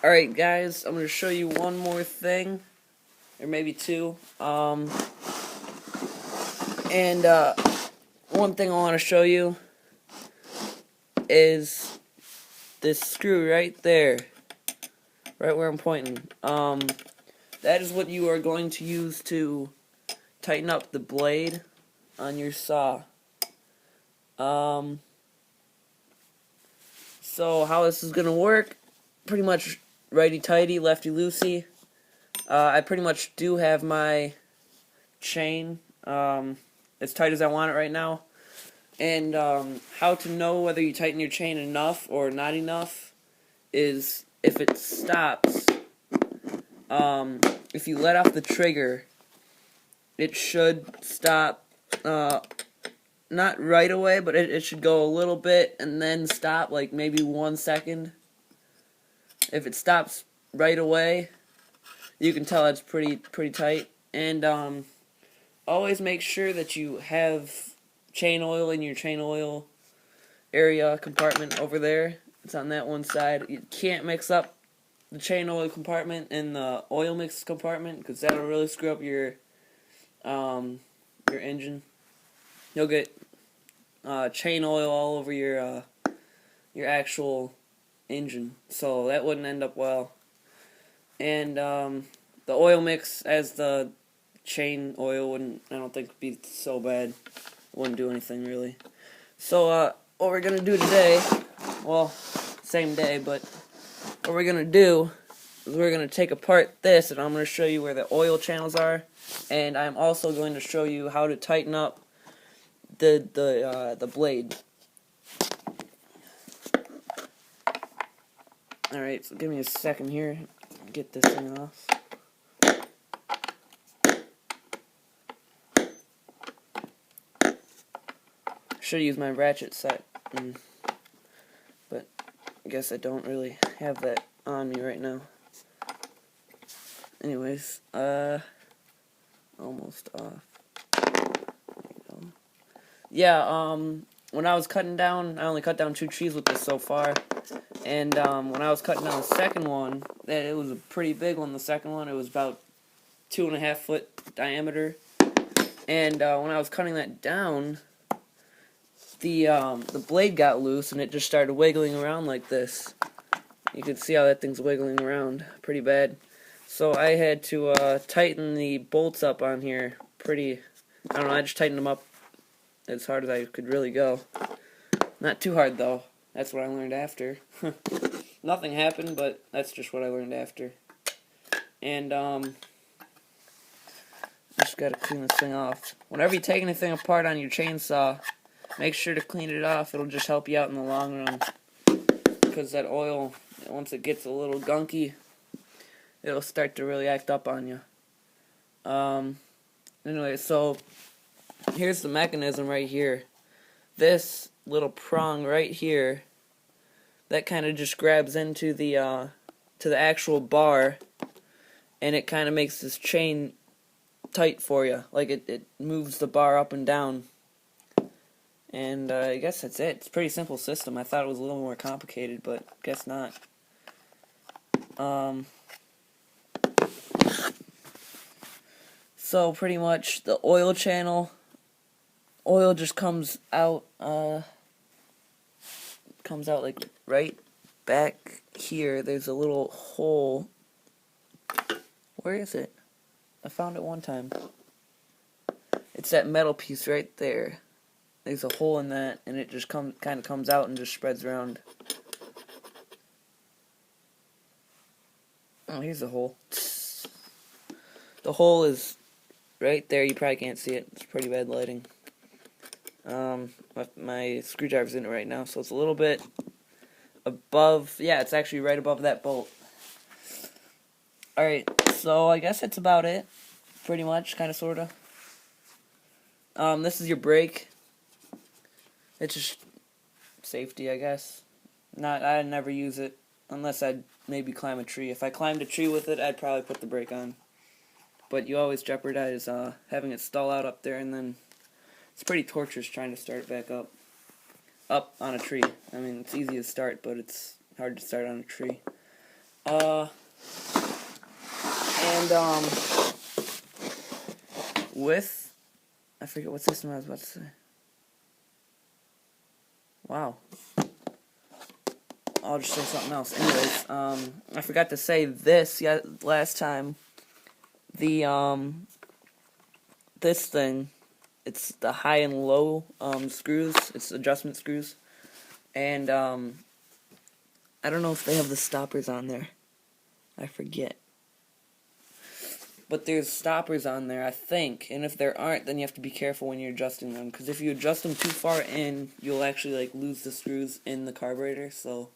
Alright guys, I'm going to show you one more thing, or maybe two, one thing I want to show you is this screw right there, right where I'm pointing. That is what you are going to use to tighten up the blade on your saw. So how this is going to work, pretty much righty-tighty, lefty-loosey. I pretty much do have my chain as tight as I want it right now. And how to know whether you tighten your chain enough or not enough is if it stops, if you let off the trigger, it should stop, not right away, but it should go a little bit and then stop, like maybe 1 second. If it stops right away, you can tell it's pretty tight. And always make sure that you have chain oil in your chain oil area compartment over there. It's on that one side. You can't mix up the chain oil compartment and the oil mix compartment because that'll really screw up your engine. You'll get chain oil all over your actual engine, so that wouldn't end up well. And the oil mix as the chain oil wouldn't, I don't think, be so bad. Wouldn't do anything really. So what we're gonna do today, well, same day, but what we're gonna do is we're gonna take apart this, and I'm gonna show you where the oil channels are, and I'm also going to show you how to tighten up the blade. All right, so give me a second here. Get this thing off. Should use my ratchet set, but I guess I don't really have that on me right now. Anyways, almost off. There you go. Yeah, when I was cutting down, I only cut down 2 trees with this so far. And when I was cutting down the second one, it was a pretty big one. The second one, it was about 2.5 foot diameter. And when I was cutting that down, the blade got loose and it just started wiggling around like this. You can see how that thing's wiggling around pretty bad. So I had to tighten the bolts up on here pretty, I don't know, I just tightened them up as hard as I could really go. Not too hard though. That's what I learned after. Nothing happened, but that's just what I learned after. And just gotta clean this thing off. Whenever you take anything apart on your chainsaw, make sure to clean it off. It'll just help you out in the long run. Because that oil, once it gets a little gunky, it'll start to really act up on you. Anyway, so here's the mechanism right here. This little prong right here, that kind of just grabs into the to the actual bar, and it kind of makes this chain tight for you. Like it moves the bar up and down. And I guess that's it. It's a pretty simple system. I thought it was a little more complicated, but guess not. So pretty much the oil channel, oil just comes out like right back here. There's a little hole. Where is it? I found it one time. It's that metal piece right there. There's a hole in that, and it just kind of comes out and just spreads around. Oh, here's the hole. The hole is right there. You probably can't see it. It's pretty bad lighting. My screwdriver's in it right now, so it's a little bit above. Yeah, it's actually right above that bolt. Alright, so I guess that's about it. Pretty much, kind of, sort of. This is your brake. It's just safety, I guess. I'd never use it unless I'd maybe climb a tree. If I climbed a tree with it, I'd probably put the brake on. But you always jeopardize having it stall out up there, and then it's pretty torturous trying to start it back up on a tree. I mean, it's easy to start, but it's hard to start on a tree. Uh, and, with, I forget what system I was about to say. Wow. I'll just say something else. Anyways, I forgot to say this last time. The, this thing, it's the high and low, screws. It's adjustment screws. And, I don't know if they have the stoppers on there. I forget. But there's stoppers on there, I think. And if there aren't, then you have to be careful when you're adjusting them. Because if you adjust them too far in, you'll actually, like, lose the screws in the carburetor. So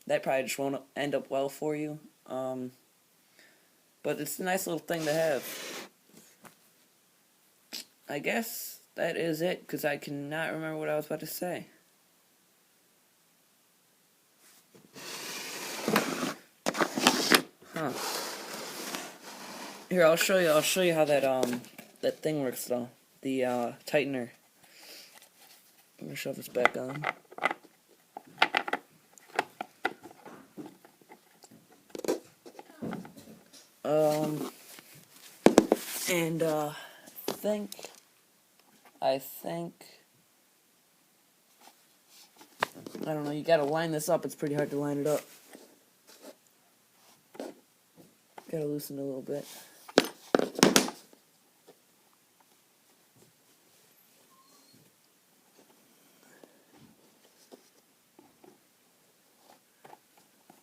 that probably just won't end up well for you. But it's a nice little thing to have. I guess that is it, because I cannot remember what I was about to say. Huh. Here, I'll show you how that thing works though. The tightener. I'm gonna shove this back on. And I think I don't know, you gotta line this up. It's pretty hard to line it up. Gotta loosen it a little bit.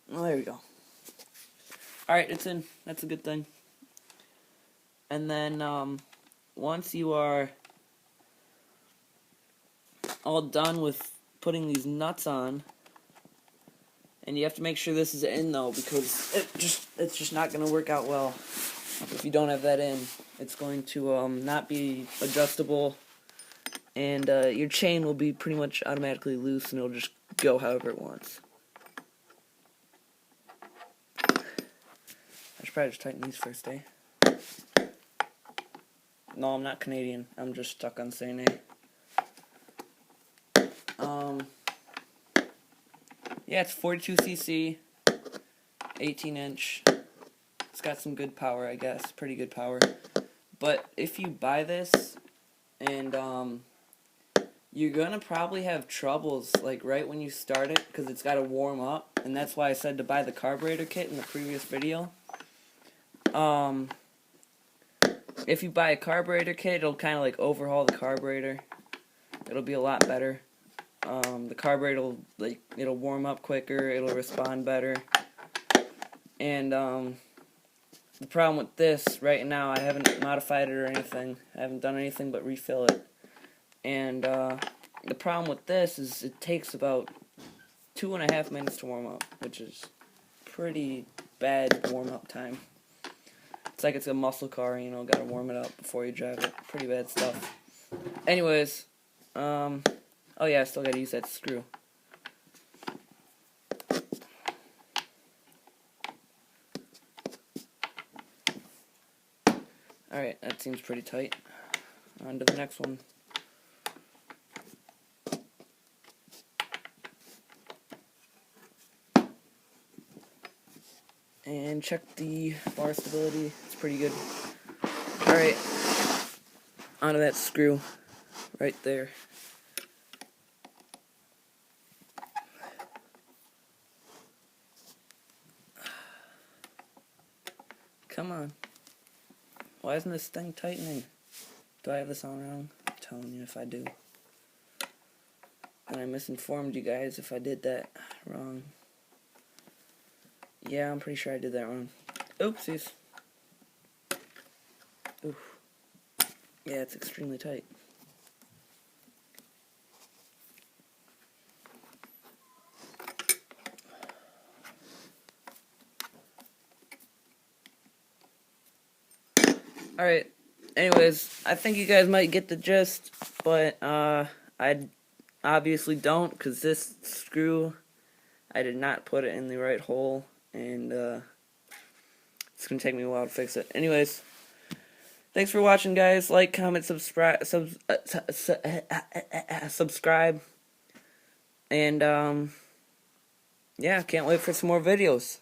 Well, there we go. Alright, it's in. That's a good thing. And then, once you are all done with putting these nuts on, and you have to make sure this is in though, because it's just not going to work out well if you don't have that in. It's going to not be adjustable, and your chain will be pretty much automatically loose, and it'll just go however it wants. I should probably just tighten these first, eh? No, I'm not Canadian. I'm just stuck on saying A. Yeah, it's 42cc, 18-inch. It's got some good power, I guess. Pretty good power. But if you buy this, and you're gonna probably have troubles, like, right when you start it, because it's got to warm up. And that's why I said to buy the carburetor kit in the previous video. If you buy a carburetor kit, it'll kind of, like, overhaul the carburetor. It'll be a lot better. The carburetor will, like, it'll warm up quicker, it'll respond better. And, the problem with this, right now, I haven't modified it or anything. I haven't done anything but refill it. And, the problem with this is it takes about 2.5 minutes to warm up, which is pretty bad warm-up time. It's like it's a muscle car, you know, gotta warm it up before you drive it. Pretty bad stuff. Anyways, oh yeah, I still gotta use that screw. Alright, that seems pretty tight. On to the next one. And check the bar stability. It's pretty good. Alright, onto that screw right there. Come on. Why isn't this thing tightening? Do I have this on wrong? I'm telling you if I do. And I misinformed you guys if I did that wrong. Yeah, I'm pretty sure I did that wrong. Oopsies. Oof. Yeah, it's extremely tight. Alright, anyways, I think you guys might get the gist, but I obviously don't, because this screw, I did not put it in the right hole, and it's going to take me a while to fix it. Anyways, thanks for watching, guys. Like, comment, subscribe, and yeah, can't wait for some more videos.